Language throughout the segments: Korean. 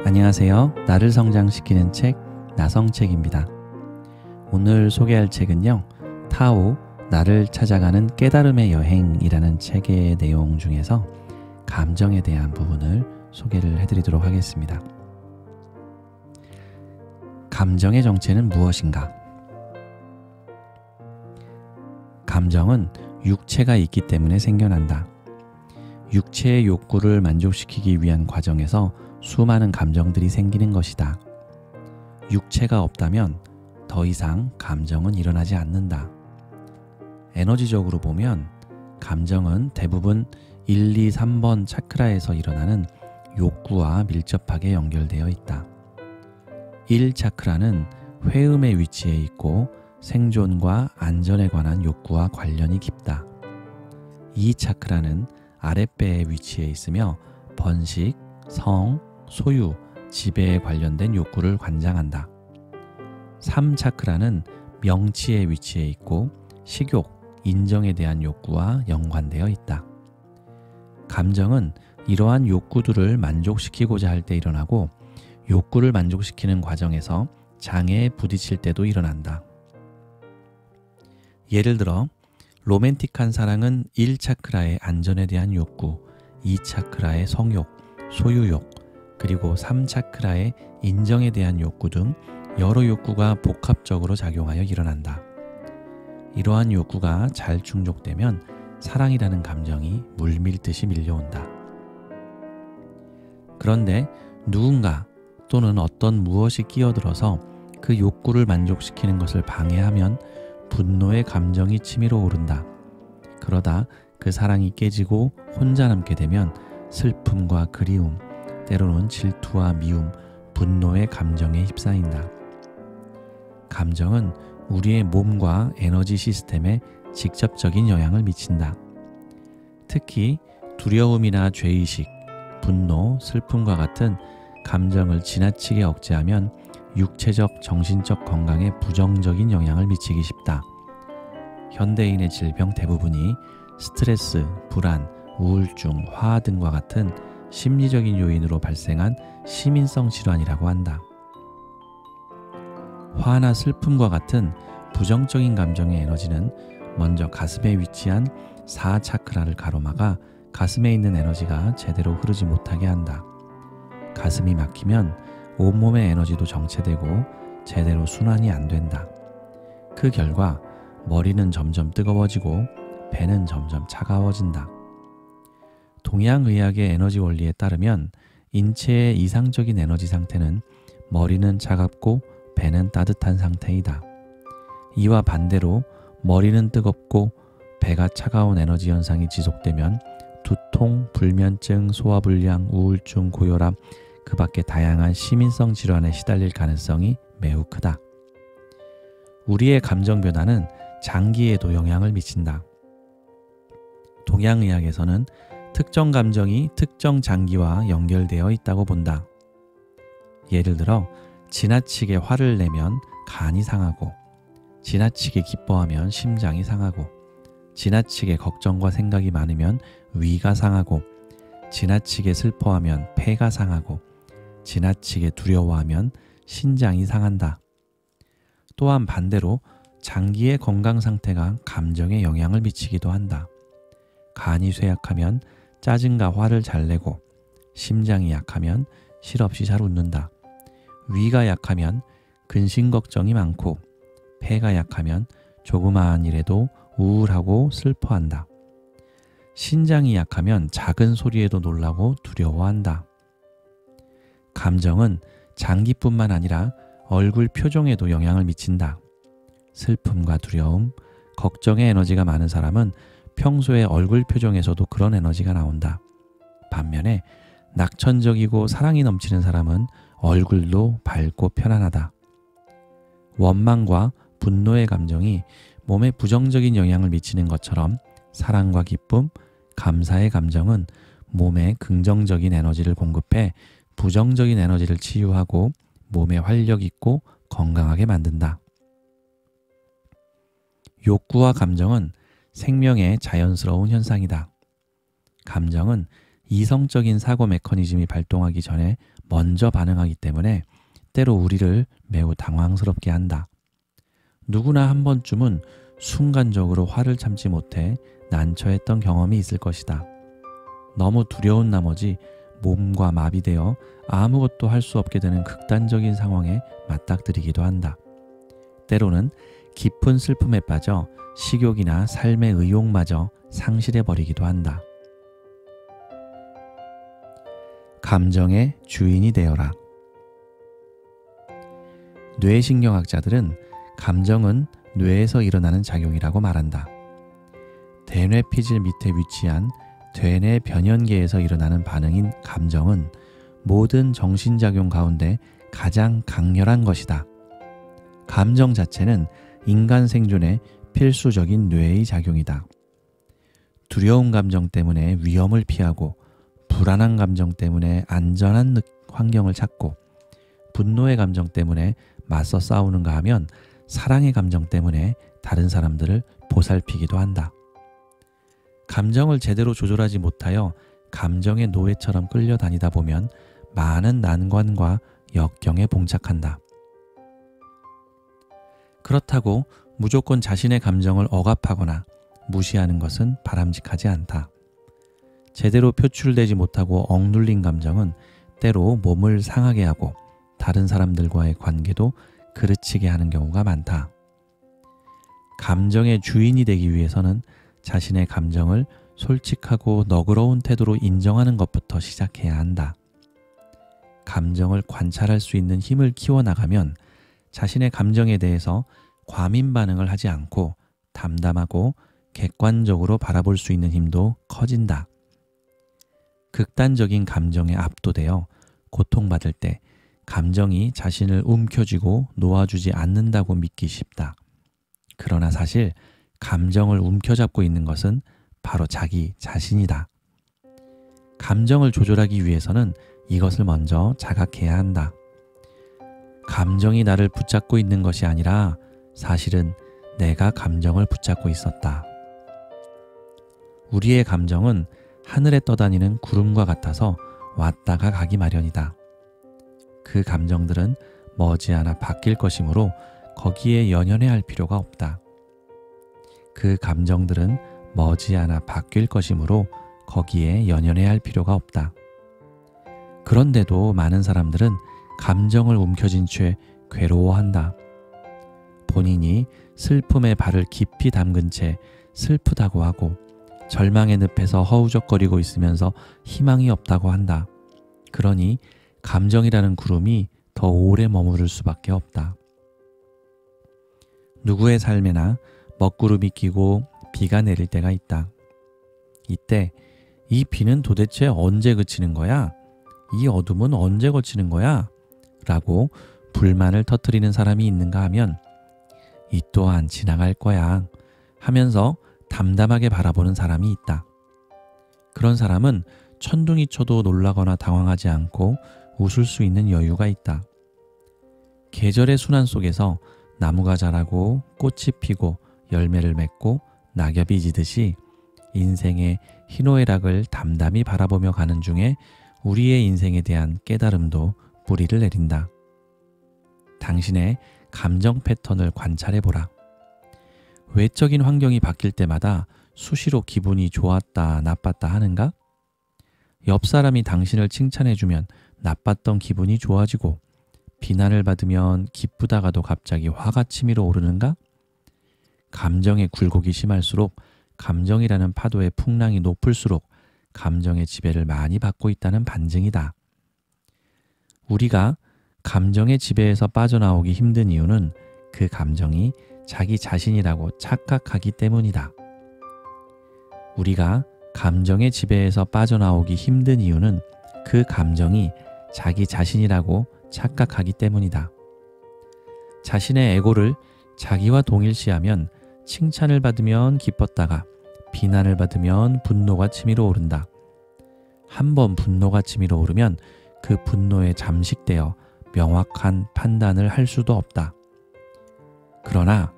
안녕하세요. 나를 성장시키는 책 나성책입니다. 오늘 소개할 책은요. 타오 나를 찾아가는 깨달음의 여행이라는 책의 내용 중에서 감정에 대한 부분을 소개를 해드리도록 하겠습니다. 감정의 정체는 무엇인가? 감정은 육체가 있기 때문에 생겨난다. 육체의 욕구를 만족시키기 위한 과정에서 수많은 감정들이 생기는 것이다. 육체가 없다면 더 이상 감정은 일어나지 않는다. 에너지적으로 보면 감정은 대부분 1, 2, 3번 차크라에서 일어나는 욕구와 밀접하게 연결되어 있다. 1 차크라는 회음의 위치에 있고 생존과 안전에 관한 욕구와 관련이 깊다. 2 차크라는 아랫배에 위치해 있으며 번식, 성, 소유, 지배에 관련된 욕구를 관장한다. 3 차크라는 명치에 위치해 있고 식욕, 인정에 대한 욕구와 연관되어 있다. 감정은 이러한 욕구들을 만족시키고자 할 때 일어나고 욕구를 만족시키는 과정에서 장애에 부딪힐 때도 일어난다. 예를 들어 로맨틱한 사랑은 1 차크라의 안전에 대한 욕구, 2 차크라의 성욕, 소유욕, 그리고 3 차크라의 인정에 대한 욕구 등 여러 욕구가 복합적으로 작용하여 일어난다. 이러한 욕구가 잘 충족되면 사랑이라는 감정이 물밀듯이 밀려온다. 그런데 누군가 또는 어떤 무엇이 끼어들어서 그 욕구를 만족시키는 것을 방해하면 분노의 감정이 치밀어 오른다. 그러다 그 사랑이 깨지고 혼자 남게 되면 슬픔과 그리움, 때로는 질투와 미움, 분노의 감정에 휩싸인다. 감정은 우리의 몸과 에너지 시스템에 직접적인 영향을 미친다. 특히 두려움이나 죄의식, 분노, 슬픔과 같은 감정을 지나치게 억제하면 육체적, 정신적 건강에 부정적인 영향을 미치기 쉽다. 현대인의 질병 대부분이 스트레스, 불안, 우울증, 화화 등과 같은 심리적인 요인으로 발생한 시민성 질환이라고 한다. 화나 슬픔과 같은 부정적인 감정의 에너지는 먼저 가슴에 위치한 4 차크라를 가로막아 가슴에 있는 에너지가 제대로 흐르지 못하게 한다. 가슴이 막히면 온몸의 에너지도 정체되고 제대로 순환이 안 된다. 그 결과 머리는 점점 뜨거워지고 배는 점점 차가워진다. 동양의학의 에너지 원리에 따르면 인체의 이상적인 에너지 상태는 머리는 차갑고 배는 따뜻한 상태이다. 이와 반대로 머리는 뜨겁고 배가 차가운 에너지 현상이 지속되면 두통, 불면증, 소화불량, 우울증, 고혈압, 그 밖에 다양한 시민성 질환에 시달릴 가능성이 매우 크다. 우리의 감정 변화는 장기에도 영향을 미친다. 동양의학에서는 특정 감정이 특정 장기와 연결되어 있다고 본다. 예를 들어 지나치게 화를 내면 간이 상하고, 지나치게 기뻐하면 심장이 상하고, 지나치게 걱정과 생각이 많으면 위가 상하고, 지나치게 슬퍼하면 폐가 상하고, 지나치게 두려워하면 신장이 상한다. 또한 반대로 장기의 건강 상태가 감정에 영향을 미치기도 한다. 간이 쇠약하면 짜증과 화를 잘 내고, 심장이 약하면 실없이 잘 웃는다. 위가 약하면 근심 걱정이 많고, 폐가 약하면 조그마한 일에도 우울하고 슬퍼한다. 신장이 약하면 작은 소리에도 놀라고 두려워한다. 감정은 장기뿐만 아니라 얼굴 표정에도 영향을 미친다. 슬픔과 두려움, 걱정의 에너지가 많은 사람은 평소에 얼굴 표정에서도 그런 에너지가 나온다. 반면에 낙천적이고 사랑이 넘치는 사람은 얼굴도 밝고 편안하다. 원망과 분노의 감정이 몸에 부정적인 영향을 미치는 것처럼 사랑과 기쁨, 감사의 감정은 몸에 긍정적인 에너지를 공급해 부정적인 에너지를 치유하고 몸에 활력 있고 건강하게 만든다. 욕구와 감정은 생명의 자연스러운 현상이다. 감정은 이성적인 사고 메커니즘이 발동하기 전에 먼저 반응하기 때문에 때로 우리를 매우 당황스럽게 한다. 누구나 한 번쯤은 순간적으로 화를 참지 못해 난처했던 경험이 있을 것이다. 너무 두려운 나머지 몸과 마비되어 아무것도 할 수 없게 되는 극단적인 상황에 맞닥뜨리기도 한다. 때로는 깊은 슬픔에 빠져 식욕이나 삶의 의욕마저 상실해버리기도 한다. 감정의 주인이 되어라. 뇌신경학자들은 감정은 뇌에서 일어나는 작용이라고 말한다. 대뇌 피질 밑에 위치한 대뇌 변연계에서 일어나는 반응인 감정은 모든 정신작용 가운데 가장 강렬한 것이다. 감정 자체는 인간 생존에 필수적인 뇌의 작용이다. 두려운 감정 때문에 위험을 피하고, 불안한 감정 때문에 안전한 환경을 찾고, 분노의 감정 때문에 맞서 싸우는가 하면 사랑의 감정 때문에 다른 사람들을 보살피기도 한다. 감정을 제대로 조절하지 못하여 감정의 노예처럼 끌려다니다 보면 많은 난관과 역경에 봉착한다. 그렇다고 무조건 자신의 감정을 억압하거나 무시하는 것은 바람직하지 않다. 제대로 표출되지 못하고 억눌린 감정은 때로 몸을 상하게 하고 다른 사람들과의 관계도 그르치게 하는 경우가 많다. 감정의 주인이 되기 위해서는 자신의 감정을 솔직하고 너그러운 태도로 인정하는 것부터 시작해야 한다. 감정을 관찰할 수 있는 힘을 키워나가면 자신의 감정에 대해서 과민 반응을 하지 않고 담담하고 객관적으로 바라볼 수 있는 힘도 커진다. 극단적인 감정에 압도되어 고통받을 때 감정이 자신을 움켜쥐고 놓아주지 않는다고 믿기 쉽다. 그러나 사실 감정을 움켜잡고 있는 것은 바로 자기 자신이다. 감정을 조절하기 위해서는 이것을 먼저 자각해야 한다. 감정이 나를 붙잡고 있는 것이 아니라 사실은 내가 감정을 붙잡고 있었다. 우리의 감정은 하늘에 떠다니는 구름과 같아서 왔다가 가기 마련이다. 그 감정들은 머지않아 바뀔 것이므로 거기에 연연해 할 필요가 없다. 그 감정들은 머지않아 바뀔 것이므로 거기에 연연해 할 필요가 없다. 그런데도 많은 사람들은 감정을 움켜쥔 채 괴로워한다. 본인이 슬픔의 발을 깊이 담근 채 슬프다고 하고 절망의 늪에서 허우적거리고 있으면서 희망이 없다고 한다. 그러니 감정이라는 구름이 더 오래 머무를 수밖에 없다. 누구의 삶에나 먹구름이 끼고 비가 내릴 때가 있다. 이때 이 비는 도대체 언제 그치는 거야? 이 어둠은 언제 거치는 거야? 라고 불만을 터뜨리는 사람이 있는가 하면 이 또한 지나갈 거야 하면서 담담하게 바라보는 사람이 있다. 그런 사람은 천둥이 쳐도 놀라거나 당황하지 않고 웃을 수 있는 여유가 있다. 계절의 순환 속에서 나무가 자라고 꽃이 피고 열매를 맺고 낙엽이 지듯이 인생의 희노애락을 담담히 바라보며 가는 중에 우리의 인생에 대한 깨달음도 뿌리를 내린다. 당신의 감정 패턴을 관찰해보라. 외적인 환경이 바뀔 때마다 수시로 기분이 좋았다 나빴다 하는가? 옆 사람이 당신을 칭찬해주면 나빴던 기분이 좋아지고 비난을 받으면 기쁘다가도 갑자기 화가 치밀어 오르는가? 감정의 굴곡이 심할수록 감정이라는 파도의 풍랑이 높을수록 감정의 지배를 많이 받고 있다는 반증이다. 우리가 감정의 지배에서 빠져나오기 힘든 이유는 그 감정이 자기 자신이라고 착각하기 때문이다. 우리가 감정의 지배에서 빠져나오기 힘든 이유는 그 감정이 자기 자신이라고 착각하기 때문이다. 자신의 에고를 자기와 동일시하면 칭찬을 받으면 기뻤다가 비난을 받으면 분노가 치밀어 오른다. 한 번 분노가 치밀어 오르면 그 분노에 잠식되어 명확한 판단을 할 수도 없다. 그러나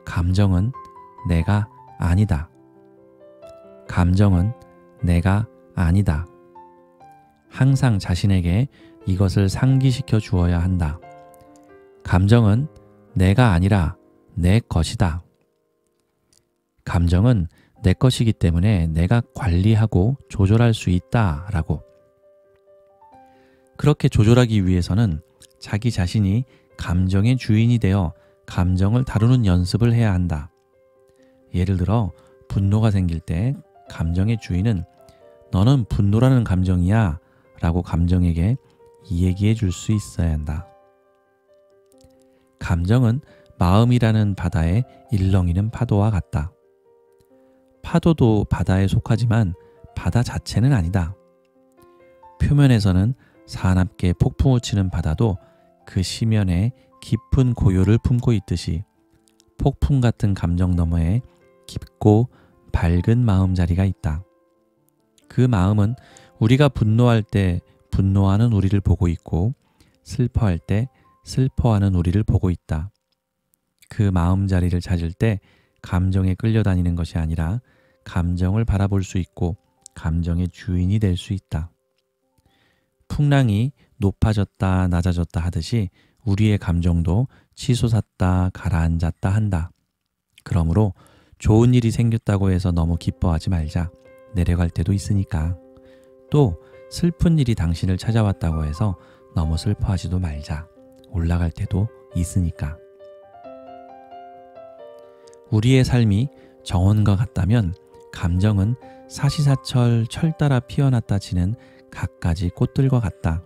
감정은 내가 아니다. 감정은 내가 아니다. 항상 자신에게 이것을 상기시켜 주어야 한다. 감정은 내가 아니라 내 것이다. 감정은 내 것이기 때문에 내가 관리하고 조절할 수 있다라고. 그렇게 조절하기 위해서는 자기 자신이 감정의 주인이 되어 감정을 다루는 연습을 해야 한다. 예를 들어 분노가 생길 때 감정의 주인은 너는 분노라는 감정이야 라고 감정에게 이야기해 줄 수 있어야 한다. 감정은 마음이라는 바다에 일렁이는 파도와 같다. 파도도 바다에 속하지만 바다 자체는 아니다. 표면에서는 사납게 폭풍을 치는 바다도 그 시면에 깊은 고요를 품고 있듯이 폭풍 같은 감정 너머에 깊고 밝은 마음자리가 있다. 그 마음은 우리가 분노할 때 분노하는 우리를 보고 있고 슬퍼할 때 슬퍼하는 우리를 보고 있다. 그 마음자리를 찾을 때 감정에 끌려다니는 것이 아니라 감정을 바라볼 수 있고 감정의 주인이 될 수 있다. 풍랑이 높아졌다 낮아졌다 하듯이 우리의 감정도 치솟았다 가라앉았다 한다. 그러므로 좋은 일이 생겼다고 해서 너무 기뻐하지 말자. 내려갈 때도 있으니까. 또 슬픈 일이 당신을 찾아왔다고 해서 너무 슬퍼하지도 말자. 올라갈 때도 있으니까. 우리의 삶이 정원과 같다면 감정은 사시사철 철 따라 피어났다 지는 갖가지 꽃들과 같다.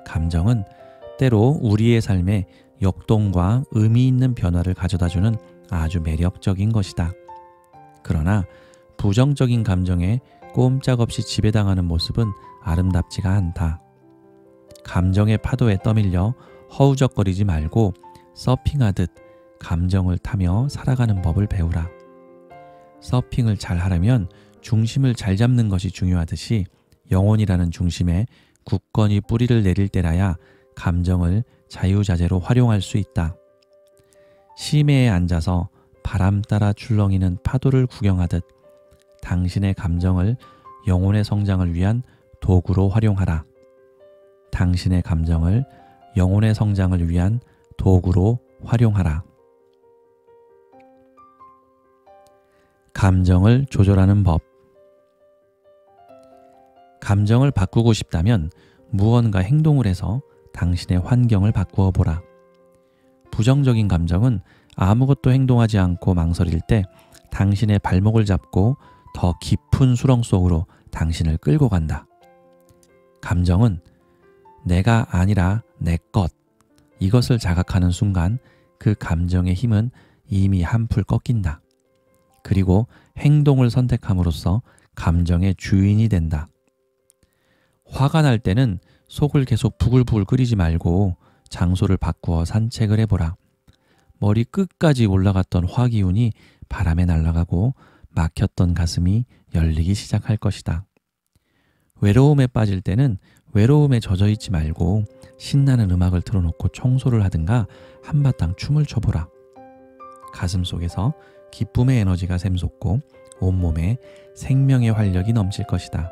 감정은 때로 우리의 삶에 역동과 의미 있는 변화를 가져다주는 아주 매력적인 것이다. 그러나 부정적인 감정에 꼼짝없이 지배당하는 모습은 아름답지가 않다. 감정의 파도에 떠밀려 허우적거리지 말고 서핑하듯 감정을 타며 살아가는 법을 배우라. 서핑을 잘 하려면 중심을 잘 잡는 것이 중요하듯이 영혼이라는 중심에 굳건히 뿌리를 내릴 때라야 감정을 자유자재로 활용할 수 있다. 심해에 앉아서 바람 따라 출렁이는 파도를 구경하듯 당신의 감정을 영혼의 성장을 위한 도구로 활용하라. 당신의 감정을 영혼의 성장을 위한 도구로 활용하라. 감정을 조절하는 법. 감정을 바꾸고 싶다면 무언가 행동을 해서 당신의 환경을 바꾸어 보라. 부정적인 감정은 아무것도 행동하지 않고 망설일 때 당신의 발목을 잡고 더 깊은 수렁 속으로 당신을 끌고 간다. 감정은 내가 아니라 내 것, 이것을 자각하는 순간 그 감정의 힘은 이미 한풀 꺾인다. 그리고 행동을 선택함으로써 감정의 주인이 된다. 화가 날 때는 속을 계속 부글부글 끓이지 말고 장소를 바꾸어 산책을 해보라. 머리 끝까지 올라갔던 화기운이 바람에 날아가고 막혔던 가슴이 열리기 시작할 것이다. 외로움에 빠질 때는 외로움에 젖어 있지 말고 신나는 음악을 틀어놓고 청소를 하든가 한바탕 춤을 춰보라. 가슴 속에서 기쁨의 에너지가 샘솟고 온몸에 생명의 활력이 넘칠 것이다.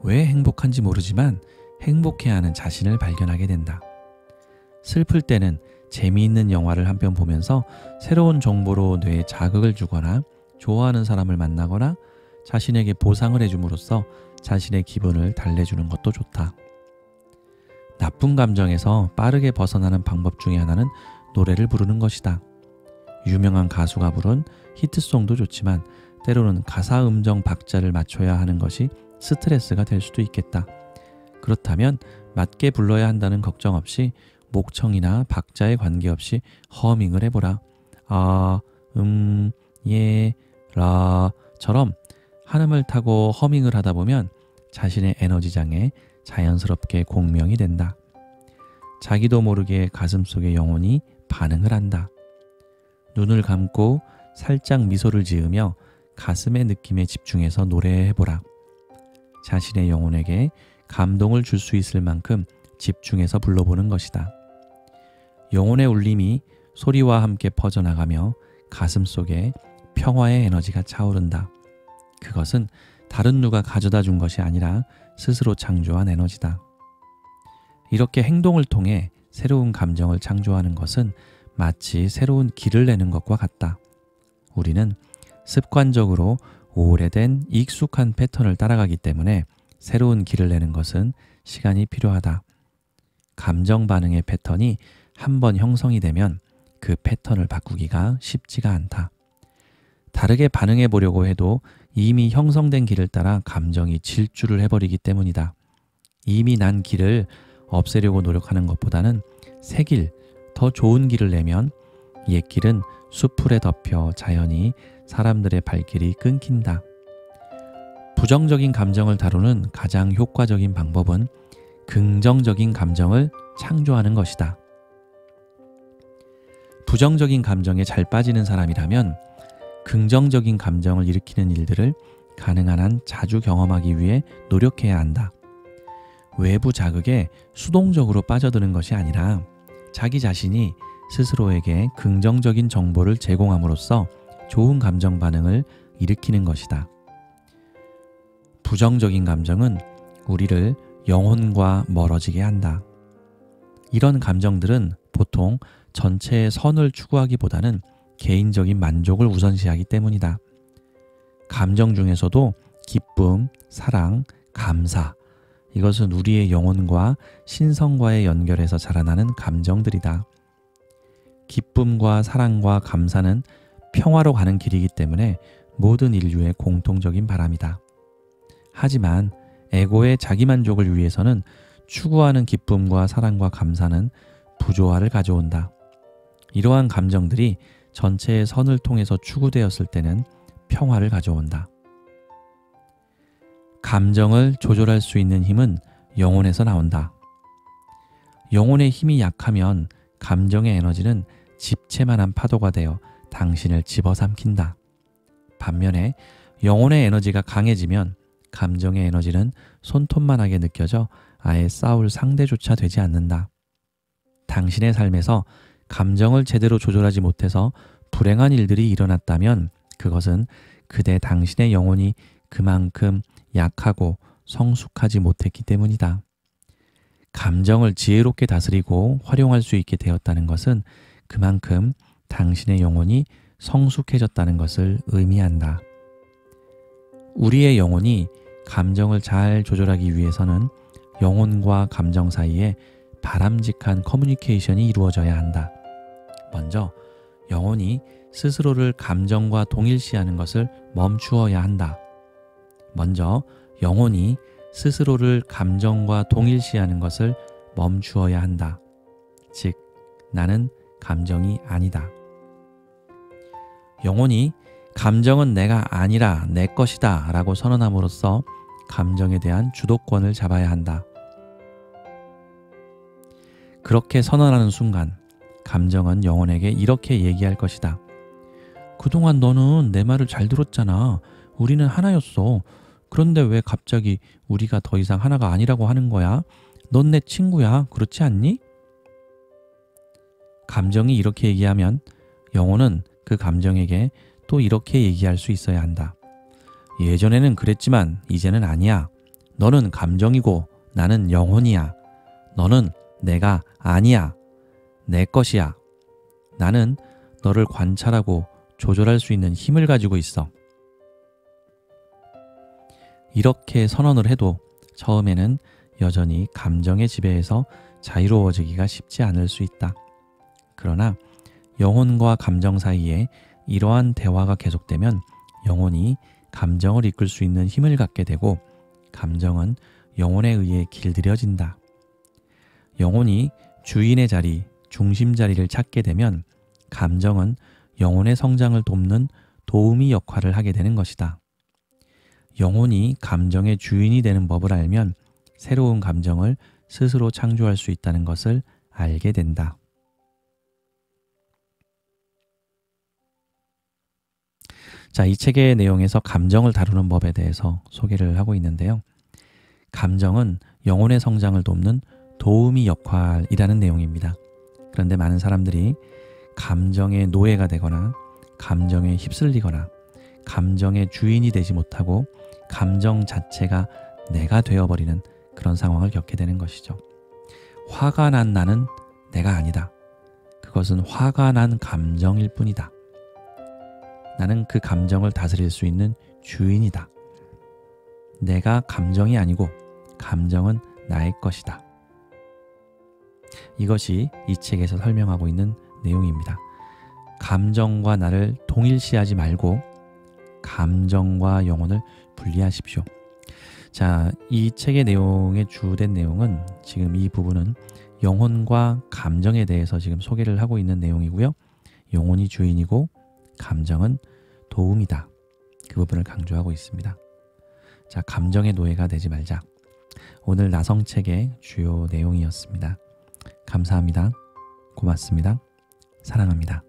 왜 행복한지 모르지만 행복해하는 자신을 발견하게 된다. 슬플 때는 재미있는 영화를 한 편 보면서 새로운 정보로 뇌에 자극을 주거나 좋아하는 사람을 만나거나 자신에게 보상을 해줌으로써 자신의 기분을 달래주는 것도 좋다. 나쁜 감정에서 빠르게 벗어나는 방법 중에 하나는 노래를 부르는 것이다. 유명한 가수가 부른 히트송도 좋지만 때로는 가사 음정 박자를 맞춰야 하는 것이 스트레스가 될 수도 있겠다. 그렇다면 맞게 불러야 한다는 걱정 없이 목청이나 박자에 관계없이 허밍을 해보라. 아, 예, 라처럼 한음을 타고 허밍을 하다 보면 자신의 에너지장에 자연스럽게 공명이 된다. 자기도 모르게 가슴속의 영혼이 반응을 한다. 눈을 감고 살짝 미소를 지으며 가슴의 느낌에 집중해서 노래해보라. 자신의 영혼에게 감동을 줄 수 있을 만큼 집중해서 불러보는 것이다. 영혼의 울림이 소리와 함께 퍼져나가며 가슴 속에 평화의 에너지가 차오른다. 그것은 다른 누가 가져다 준 것이 아니라 스스로 창조한 에너지다. 이렇게 행동을 통해 새로운 감정을 창조하는 것은 마치 새로운 길을 내는 것과 같다. 우리는 습관적으로 오래된 익숙한 패턴을 따라가기 때문에 새로운 길을 내는 것은 시간이 필요하다. 감정 반응의 패턴이 한번 형성이 되면 그 패턴을 바꾸기가 쉽지가 않다. 다르게 반응해 보려고 해도 이미 형성된 길을 따라 감정이 질주를 해버리기 때문이다. 이미 난 길을 없애려고 노력하는 것보다는 새 길, 더 좋은 길을 내면 옛 길은 수풀에 덮여 자연히 사람들의 발길이 끊긴다. 부정적인 감정을 다루는 가장 효과적인 방법은 긍정적인 감정을 창조하는 것이다. 부정적인 감정에 잘 빠지는 사람이라면 긍정적인 감정을 일으키는 일들을 가능한 한 자주 경험하기 위해 노력해야 한다. 외부 자극에 수동적으로 빠져드는 것이 아니라 자기 자신이 스스로에게 긍정적인 정보를 제공함으로써 좋은 감정 반응을 일으키는 것이다. 부정적인 감정은 우리를 영혼과 멀어지게 한다. 이런 감정들은 보통 전체의 선을 추구하기보다는 개인적인 만족을 우선시하기 때문이다. 감정 중에서도 기쁨, 사랑, 감사, 이것은 우리의 영혼과 신성과의 연결에서 자라나는 감정들이다. 기쁨과 사랑과 감사는 평화로 가는 길이기 때문에 모든 인류의 공통적인 바람이다. 하지만 에고의 자기만족을 위해서는 추구하는 기쁨과 사랑과 감사는 부조화를 가져온다. 이러한 감정들이 전체의 선을 통해서 추구되었을 때는 평화를 가져온다. 감정을 조절할 수 있는 힘은 영혼에서 나온다. 영혼의 힘이 약하면 감정의 에너지는 집채만한 파도가 되어 당신을 집어삼킨다. 반면에 영혼의 에너지가 강해지면 감정의 에너지는 손톱만하게 느껴져 아예 싸울 상대조차 되지 않는다. 당신의 삶에서 감정을 제대로 조절하지 못해서 불행한 일들이 일어났다면 그것은 그대 당신의 영혼이 그만큼 약하고 성숙하지 못했기 때문이다. 감정을 지혜롭게 다스리고 활용할 수 있게 되었다는 것은 그만큼 당신의 영혼이 성숙해졌다는 것을 의미한다. 우리의 영혼이 감정을 잘 조절하기 위해서는 영혼과 감정 사이에 바람직한 커뮤니케이션이 이루어져야 한다. 먼저 영혼이 스스로를 감정과 동일시하는 것을 멈추어야 한다. 먼저 영혼이 스스로를 감정과 동일시하는 것을 멈추어야 한다. 즉, 나는 감정이 아니다. 영혼이 감정은 내가 아니라 내 것이다 라고 선언함으로써 감정에 대한 주도권을 잡아야 한다. 그렇게 선언하는 순간 감정은 영혼에게 이렇게 얘기할 것이다. 그동안 너는 내 말을 잘 들었잖아. 우리는 하나였어. 그런데 왜 갑자기 우리가 더 이상 하나가 아니라고 하는 거야? 넌 내 친구야. 그렇지 않니? 감정이 이렇게 얘기하면 영혼은 그 감정에게 또 이렇게 얘기할 수 있어야 한다. 예전에는 그랬지만 이제는 아니야. 너는 감정이고 나는 영혼이야. 너는 내가 아니야. 내 것이야. 나는 너를 관찰하고 조절할 수 있는 힘을 가지고 있어. 이렇게 선언을 해도 처음에는 여전히 감정의 지배에서 자유로워지기가 쉽지 않을 수 있다. 그러나 영혼과 감정 사이에 이러한 대화가 계속되면 영혼이 감정을 이끌 수 있는 힘을 갖게 되고 감정은 영혼에 의해 길들여진다. 영혼이 주인의 자리, 중심 자리를 찾게 되면 감정은 영혼의 성장을 돕는 도우미 역할을 하게 되는 것이다. 영혼이 감정의 주인이 되는 법을 알면 새로운 감정을 스스로 창조할 수 있다는 것을 알게 된다. 자, 이 책의 내용에서 감정을 다루는 법에 대해서 소개를 하고 있는데요. 감정은 영혼의 성장을 돕는 도우미 역할이라는 내용입니다. 그런데 많은 사람들이 감정의 노예가 되거나 감정에 휩쓸리거나 감정의 주인이 되지 못하고 감정 자체가 내가 되어버리는 그런 상황을 겪게 되는 것이죠. 화가 난 나는 내가 아니다. 그것은 화가 난 감정일 뿐이다. 나는 그 감정을 다스릴 수 있는 주인이다. 내가 감정이 아니고 감정은 나의 것이다. 이것이 이 책에서 설명하고 있는 내용입니다. 감정과 나를 동일시하지 말고 감정과 영혼을 분리하십시오. 자, 이 책의 내용의 주된 내용은 지금 이 부분은 영혼과 감정에 대해서 지금 소개를 하고 있는 내용이고요. 영혼이 주인이고 감정은 도움이다. 그 부분을 강조하고 있습니다. 자, 감정의 노예가 되지 말자. 오늘 나성책의 주요 내용이었습니다. 감사합니다. 고맙습니다. 사랑합니다.